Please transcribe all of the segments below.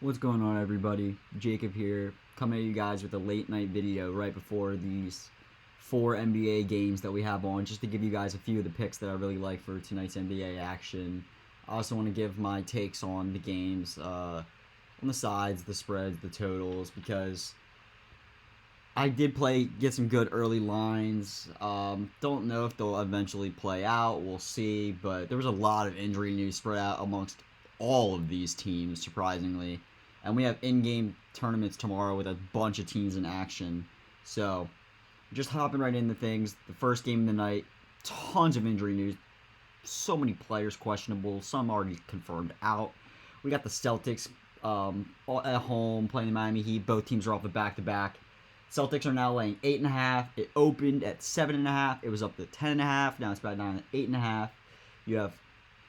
What's going on, everybody? Jacob here, coming at you guys with a late night video right before these 4 NBA games that we have on, just to give you guys a few of the picks that I really like for tonight's NBA action. I also want to give my takes on the games, on the sides, the spreads, the totals, because I did get some good early lines. Don't know if they'll eventually play out. We'll see. But there was a lot of injury news spread out amongst all of these teams, surprisingly. And we have in-game tournaments tomorrow with a bunch of teams in action. So, just hopping right into things. The first game of the night, tons of injury news. So many players questionable. Some already confirmed out. We got the Celtics at home playing the Miami Heat. Both teams are off the back-to-back. Celtics are now laying 8.5. It opened at 7.5. It was up to 10.5. Now it's back down to 8.5. You have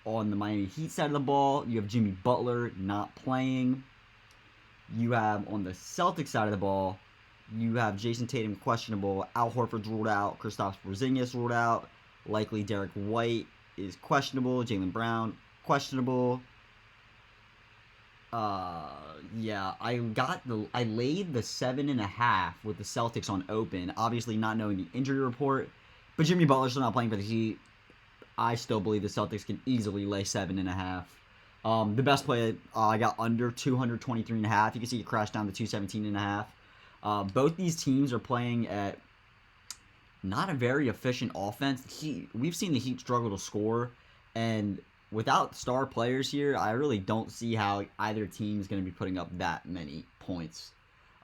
on the Miami Heat side of the ball, you have Jimmy Butler not playing. You have on the Celtics side of the ball, you have Jason Tatum questionable. Al Horford's ruled out. Kristaps Porzingis ruled out. Likely Derek White is questionable. Jaylen Brown questionable. I laid the 7.5 with the Celtics on open. Obviously, not knowing the injury report, but Jimmy Butler's still not playing for the Heat. I still believe the Celtics can easily lay 7.5. The best play I got under 223.5. You can see it crashed down to 217.5. Both these teams are playing at not a very efficient offense. We've seen the Heat struggle to score, and without star players here, I really don't see how either team is going to be putting up that many points.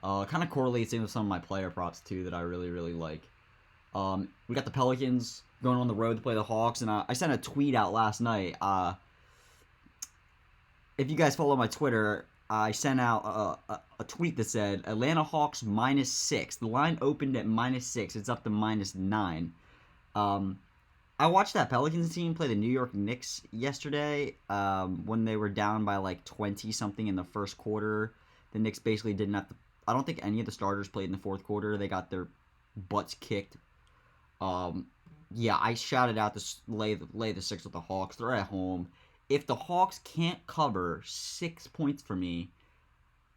Kind of correlates in with some of my player props too that I really, really like. We got the Pelicans going on the road to play the Hawks, and I sent a tweet out last night. If you guys follow my Twitter, I sent out a tweet that said Atlanta Hawks -6. The line opened at -6. It's up to -9. I watched that Pelicans team play the New York Knicks yesterday when they were down by like 20-something in the first quarter. The Knicks basically didn't have to... I don't think any of the starters played in the fourth quarter. They got their butts kicked. I shouted out to lay the 6 with the Hawks. They're at home. If the Hawks can't cover 6 points for me,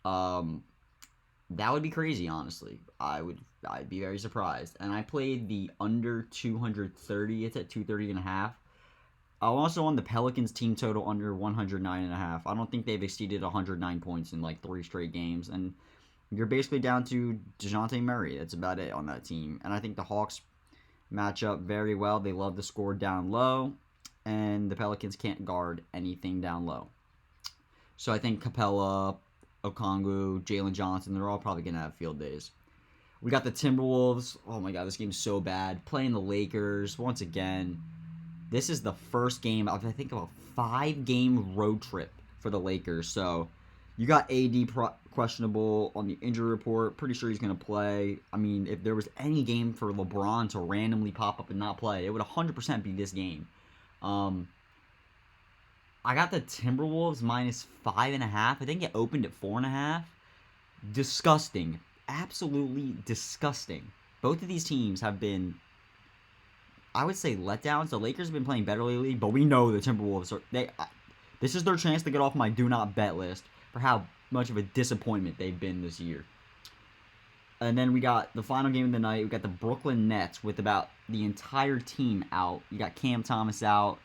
that would be crazy, honestly. I'd be very surprised. And I played the under 230. It's at 230.5. I'm also on the Pelicans team total under 109.5. I don't think they've exceeded 109 points in like 3 straight games. And you're basically down to DeJounte Murray. That's about it on that team. And I think the Hawks match up very well. They love to score down low. And the Pelicans can't guard anything down low. So I think Capella, Okongwu, Jalen Johnson, they're all probably going to have field days. We got the Timberwolves. Oh my god, this game's so bad. Playing the Lakers once again. This is the first game of, I think, of a 5-game road trip for the Lakers. So you got AD questionable on the injury report. Pretty sure he's going to play. I mean, if there was any game for LeBron to randomly pop up and not play, it would 100% be this game. I got the Timberwolves -5.5. I think it opened at 4.5. Disgusting. Absolutely disgusting. Both of these teams have been, I would say, letdowns. The Lakers have been playing better lately, but we know the Timberwolves this is their chance to get off my do not bet list for how much of a disappointment they've been this year. And then we got the final game of the night. We got the Brooklyn Nets with about the entire team out. You got Cam Thomas out.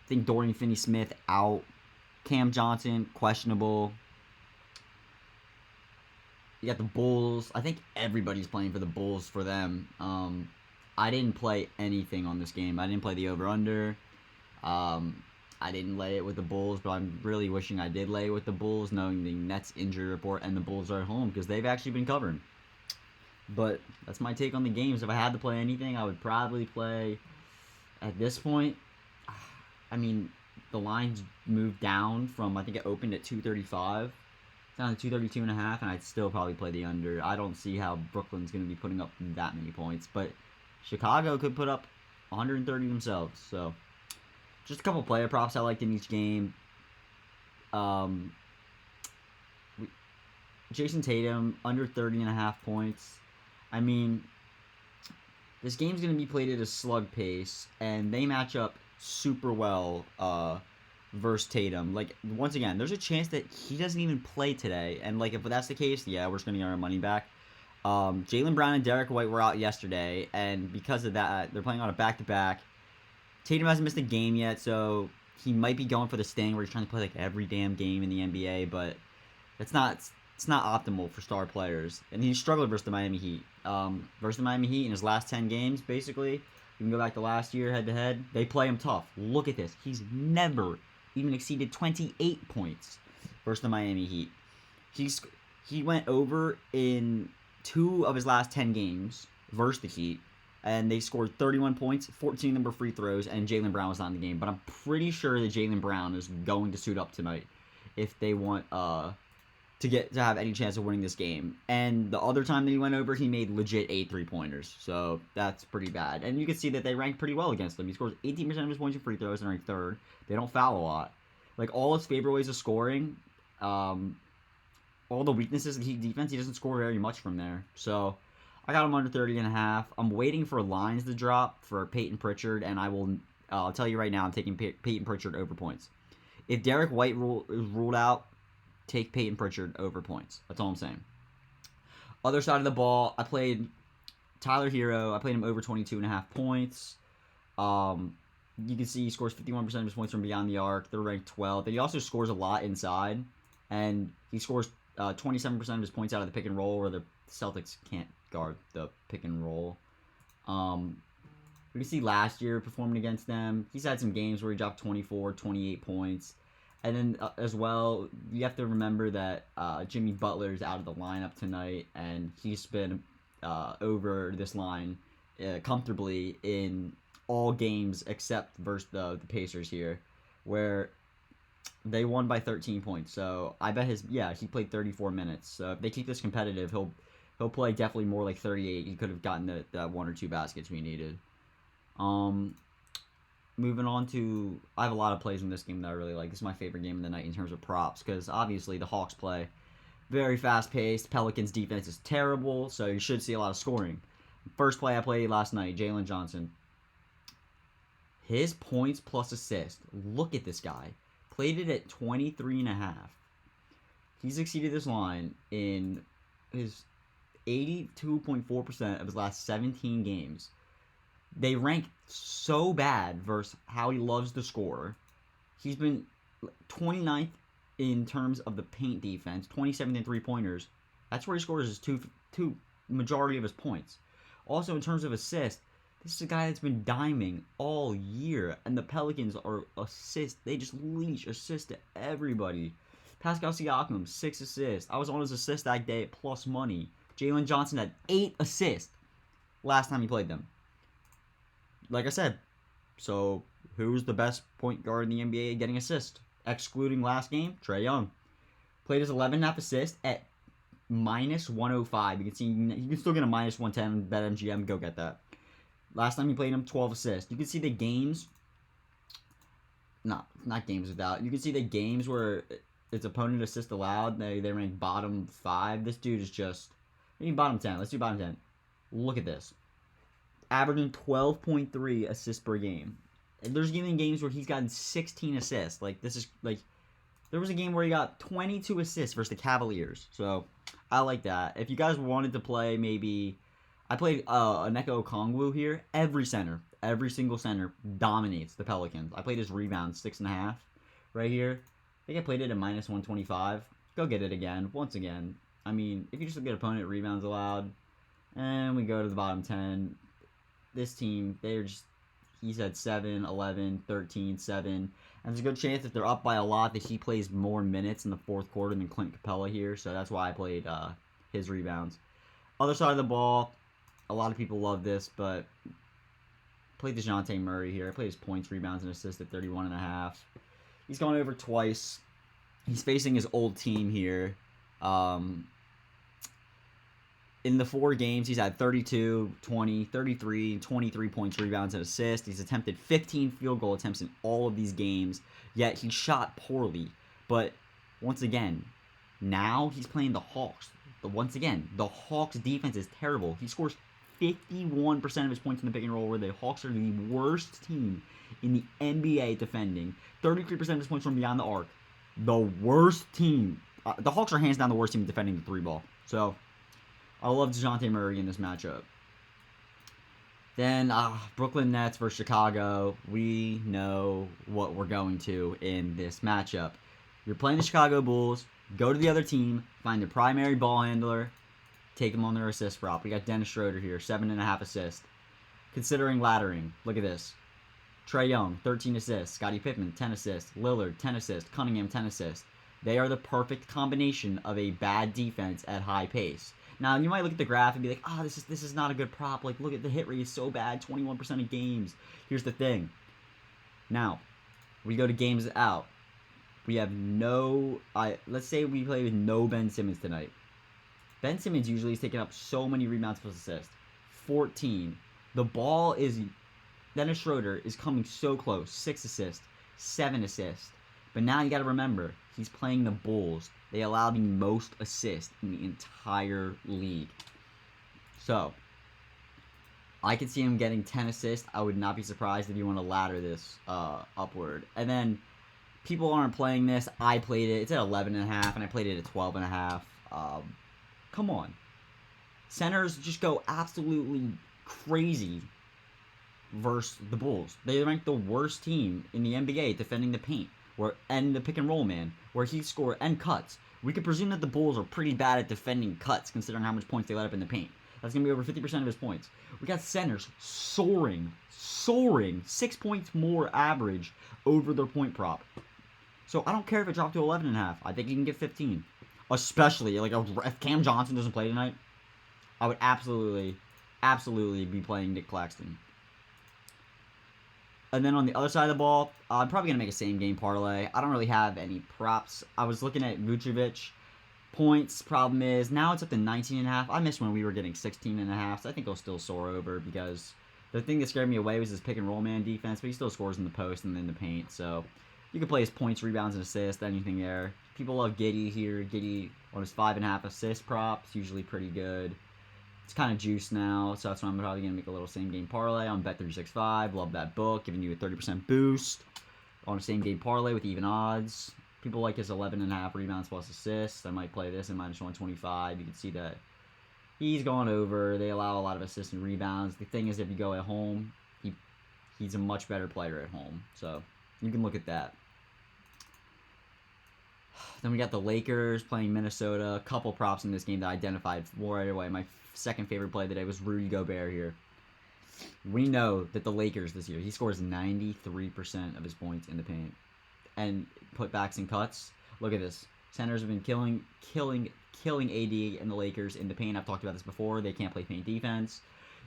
I think Dorian Finney-Smith out. Cam Johnson, questionable. You got the Bulls. I think everybody's playing for the Bulls for them. I didn't play anything on this game. I didn't play the over-under. I didn't lay it with the Bulls, but I'm really wishing I did lay it with the Bulls, knowing the Nets injury report and the Bulls are at home because they've actually been covering. But that's my take on the games. If I had to play anything, I would probably play, at this point, I mean, the lines moved down from, I think it opened at 235 down to 232.5, and I'd still probably play the under. I don't see how Brooklyn's going to be putting up that many points, but Chicago could put up 130 themselves. So, just a couple player props I liked in each game. Jason Tatum, under 30.5 points. I mean, this game's going to be played at a slug pace, and they match up super well versus Tatum. Like, once again, there's a chance that he doesn't even play today. And, like, if that's the case, yeah, we're just going to get our money back. Jaylen Brown and Derek White were out yesterday, and because of that, they're playing on a back-to-back. Tatum hasn't missed a game yet, so he might be going for the sting where he's trying to play, like, every damn game in the NBA, but it's not optimal for star players. And he struggled versus the Miami Heat. Versus the Miami Heat in his last 10 games, basically. You can go back to last year, head-to-head. They play him tough. Look at this. He's never even exceeded 28 points versus the Miami Heat. He went over in 2 of his last 10 games versus the Heat, and they scored 31 points, 14 of them were free throws, and Jaylen Brown was not in the game. But I'm pretty sure that Jaylen Brown is going to suit up tonight if they want to have any chance of winning this game. And the other time that he went over, he made legit 8 3-pointers. So that's pretty bad. And you can see that they ranked pretty well against him. He scores 18% of his points in free throws and ranked 3rd. They don't foul a lot. Like, all his favorite ways of scoring, all the weaknesses of the Heat defense, he doesn't score very much from there. So I got him under 30.5. I'm waiting for lines to drop for Peyton Pritchard, and I'll tell you right now, I'm taking Peyton Pritchard over points. If Derek White is ruled out, take Peyton Pritchard over points. That's all I'm saying. Other side of the ball, I played Tyler Hero. I played him over 22.5 points. You can see he scores 51% of his points from beyond the arc. They're ranked 12th. And he also scores a lot inside. And he scores 27% of his points out of the pick and roll, where the Celtics can't guard the pick and roll. You can see last year performing against them, he's had some games where he dropped 24, 28 points. And then as well, you have to remember that Jimmy Butler's out of the lineup tonight, and he's been over this line comfortably in all games except versus the Pacers here, where they won by 13 points. So I bet he played 34 minutes. So if they keep this competitive, he'll play definitely more like 38. He could have gotten the 1 or 2 baskets we needed. Moving on to, I have a lot of plays in this game that I really like. This is my favorite game of the night in terms of props, because obviously the Hawks play very fast-paced. Pelicans' defense is terrible, so you should see a lot of scoring. First play I played last night, Jalen Johnson. His points plus assist. Look at this guy. Played it at 23.5. He's exceeded this line in his 82.4% of his last 17 games. They rank so bad versus how he loves to score. He's been 29th in terms of the paint defense, 27th in 3-pointers. That's where he scores his two majority of his points. Also, in terms of assists, this is a guy that's been diming all year, and the Pelicans are they just leash assists to everybody. Pascal Siakam, 6 assists. I was on his assist that day at plus money. Jalen Johnson had 8 assists last time he played them. Like I said, so who's the best point guard in the NBA getting assists? Excluding last game, Trae Young. Played his 11.5 assists at minus 105. You can see you can still get a minus 110 BetMGM. Go get that. Last time he played him, 12 assists. You can see the games. Not games without. You can see the games where its opponent assist allowed. They rank bottom 5. This dude is just. Maybe bottom 10. Let's do bottom 10. Look at this. Averaging 12.3 assists per game. And there's even games where he's gotten 16 assists. Like, this is, like, there was a game where he got 22 assists versus the Cavaliers. So, I like that. If you guys wanted to play, maybe, I played Onyeka Okongwu here. Every single center dominates the Pelicans. I played his rebound, 6.5 right here. I think I played it at minus 125. Go get it again. Once again. I mean, if you just look at opponent rebounds allowed, and we go to the bottom 10, this team, he's had 7, 11, 13, 7. And there's a good chance if they're up by a lot that he plays more minutes in the fourth quarter than Clint Capella here. So that's why I played his rebounds. Other side of the ball, a lot of people love this, but played DeJounte Murray here. I played his points, rebounds, and assists at 31.5. He's gone over twice. He's facing his old team here. In the 4 games, he's had 32, 20, 33, 23 points, rebounds, and assists. He's attempted 15 field goal attempts in all of these games, yet he shot poorly. But once again, now he's playing the Hawks. But once again, the Hawks defense is terrible. He scores 51% of his points in the pick and roll, where the Hawks are the worst team in the NBA defending. 33% of his points from beyond the arc. The worst team. The Hawks are hands down the worst team defending the three ball. So, I love DeJounte Murray in this matchup. Then, Brooklyn Nets versus Chicago. We know what we're going to in this matchup. You're playing the Chicago Bulls. Go to the other team. Find their primary ball handler. Take them on their assist prop. We got Dennis Schroeder here. 7.5 assists. Considering laddering. Look at this. Trae Young, 13 assists. Scottie Pippen, 10 assists. Lillard, 10 assists. Cunningham, 10 assists. They are the perfect combination of a bad defense at high pace. Now, you might look at the graph and be like, this is not a good prop. Like, look at the hit rate is so bad, 21% of games. Here's the thing. Now, we go to games out. We have let's say we play with no Ben Simmons tonight. Ben Simmons usually is taking up so many rebounds plus assists. 14. The ball is, Dennis Schroeder is coming so close. 6 assists, 7 assists. But now you got to remember, he's playing the Bulls. They allow the most assists in the entire league. So, I could see him getting 10 assists. I would not be surprised if you want to ladder this upward. And then, people aren't playing this. I played it. It's at 11.5, and I played it at 12.5. Come on. Centers just go absolutely crazy versus the Bulls. They rank the worst team in the NBA defending the paint. And the pick and roll man, where he scored, and cuts. We could presume that the Bulls are pretty bad at defending cuts, considering how much points they let up in the paint. That's going to be over 50% of his points. We got centers soaring, 6 points more average over their point prop. So I don't care if it dropped to 11.5. I think he can get 15. Especially, like, if Cam Johnson doesn't play tonight, I would absolutely be playing Nick Claxton. And then on the other side of the ball, I'm probably going to make a same-game parlay. I don't really have any props. I was looking at Vucevic points. Problem is, now it's up to 19.5. I missed when we were getting 16.5, so I think he'll still soar over because the thing that scared me away was his pick-and-roll man defense, but he still scores in the post and in the paint. So you can play his points, rebounds, and assists, anything there. People love Giddey here. Giddey on his 5.5 assist props, usually pretty good. It's kind of juiced now, so that's why I'm probably going to make a little same-game parlay on Bet365. Love that book, giving you a 30% boost on a same-game parlay with even odds. People like his 11.5 rebounds plus assists. I might play this in minus 125. You can see that he's gone over. They allow a lot of assists and rebounds. The thing is, if you go at home, he's a much better player at home. So you can look at that. Then we got the Lakers playing Minnesota. A couple props in this game that I identified right away. My second favorite play today was Rudy Gobert here. We know that the Lakers this year, he scores 93% of his points in the paint. And putbacks and cuts. Look at this. Centers have been killing AD and the Lakers in the paint. I've talked about this before. They can't play paint defense.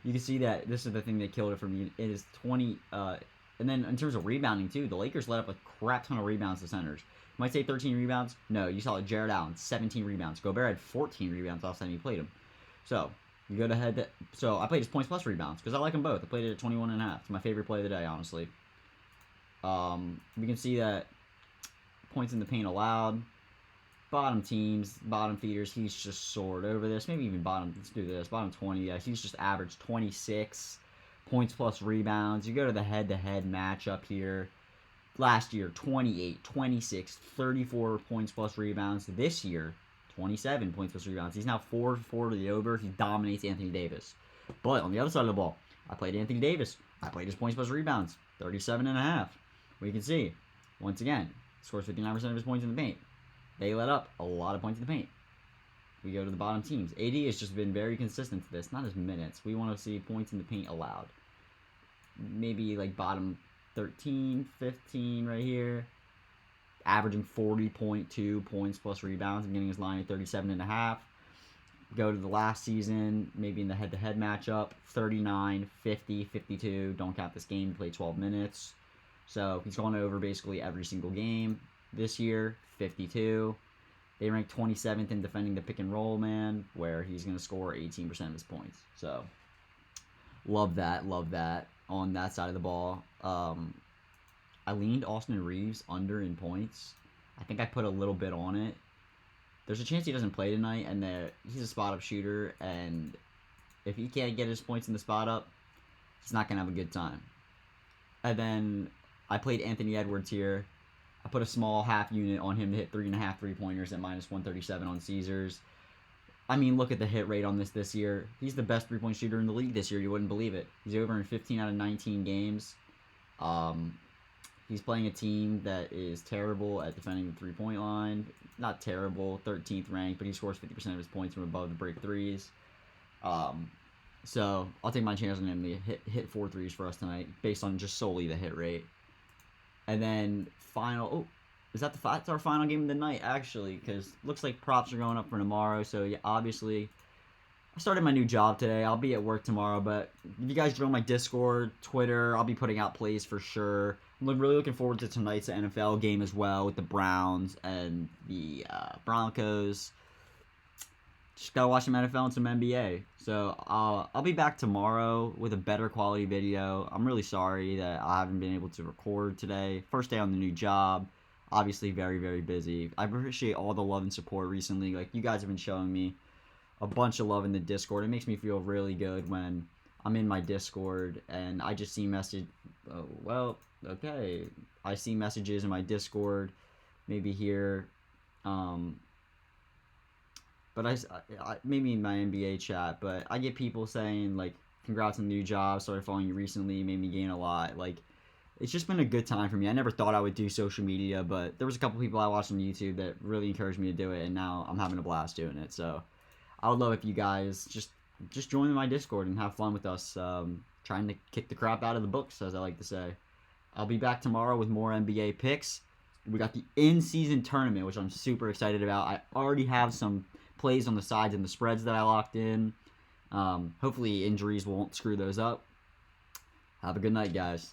You can see that this is the thing that killed it for me. It is 20. And then in terms of rebounding, too, the Lakers let up a crap ton of rebounds to centers. You might say 13 rebounds. No, you saw Jared Allen, 17 rebounds. Gobert had 14 rebounds last time you played him. So, you go ahead. So, I played his points plus rebounds because I like them both. I played it at 21.5. It's my favorite play of the day, honestly. We can see that points in the paint allowed. Bottom teams, bottom feeders, he's just soared over this. Maybe even bottom, let's do this. Bottom 20, yeah, he's just averaged 26 points plus rebounds. You go to the head-to-head matchup here. Last year, 28, 26, 34 points plus rebounds. This year, 27 points plus rebounds. He's now 4-4 to the over. He dominates Anthony Davis. But on the other side of the ball, I played Anthony Davis. I played his points plus rebounds, 37.5. We can see, once again, scores 59% of his points in the paint. They let up a lot of points in the paint. We go to the bottom teams. AD has just been very consistent to this. Not his minutes. We want to see points in the paint allowed. Maybe like bottom 13, 15 right here. Averaging 40.2 points plus rebounds and getting his line at 37.5. Go to the last season, maybe in the head-to-head matchup, 39, 50, 52. Don't count this game. He played 12 minutes. So he's gone over basically every single game. This year, 52. They rank 27th in defending the pick and roll man, where he's going to score 18% of his points. So, love that on that side of the ball. I leaned Austin Reeves under in points. I think I put a little bit on it. There's a chance he doesn't play tonight, and that he's a spot-up shooter, and if he can't get his points in the spot up, he's not going to have a good time. And then I played Anthony Edwards here. I put a small half unit on him to hit 3.5 3-pointers at minus 137 on Caesars. I mean, look at the hit rate on this year. He's the best 3-point shooter in the league this year. You wouldn't believe it. He's over in 15 out of 19 games. He's playing a team that is terrible at defending the 3-point line. Not terrible, 13th ranked, but he scores 50% of his points from above the break threes. So I'll take my chance on him to hit 4 threes for us tonight, based on just solely the hit rate. And then that's our final game of the night, actually, because looks like props are going up for tomorrow. So yeah, obviously, I started my new job today. I'll be at work tomorrow, but if you guys join my Discord, Twitter, I'll be putting out plays for sure. I'm really looking forward to tonight's NFL game as well with the Browns and the Broncos. Just gotta watch some NFL and some NBA. So I'll be back tomorrow with a better quality video. I'm really sorry that I haven't been able to record today. First day on the new job. Obviously very, very busy. I appreciate all the love and support recently. Like, you guys have been showing me a bunch of love in the Discord. It makes me feel really good when I'm in my Discord and I just see I see messages in my Discord, maybe here, but I maybe in my NBA chat, but I get people saying, like, congrats on the new job, started following you recently, made me gain a lot. Like, it's just been a good time for me. I never thought I would do social media, but there was a couple people I watched on YouTube that really encouraged me to do it, and now I'm having a blast doing it. So I would love if you guys just join my Discord and have fun with us, trying to kick the crap out of the books, as I like to say. I'll be back tomorrow with more NBA picks. We got the in-season tournament, which I'm super excited about. I already have some plays on the sides and the spreads that I locked in. Hopefully injuries won't screw those up. Have a good night, guys.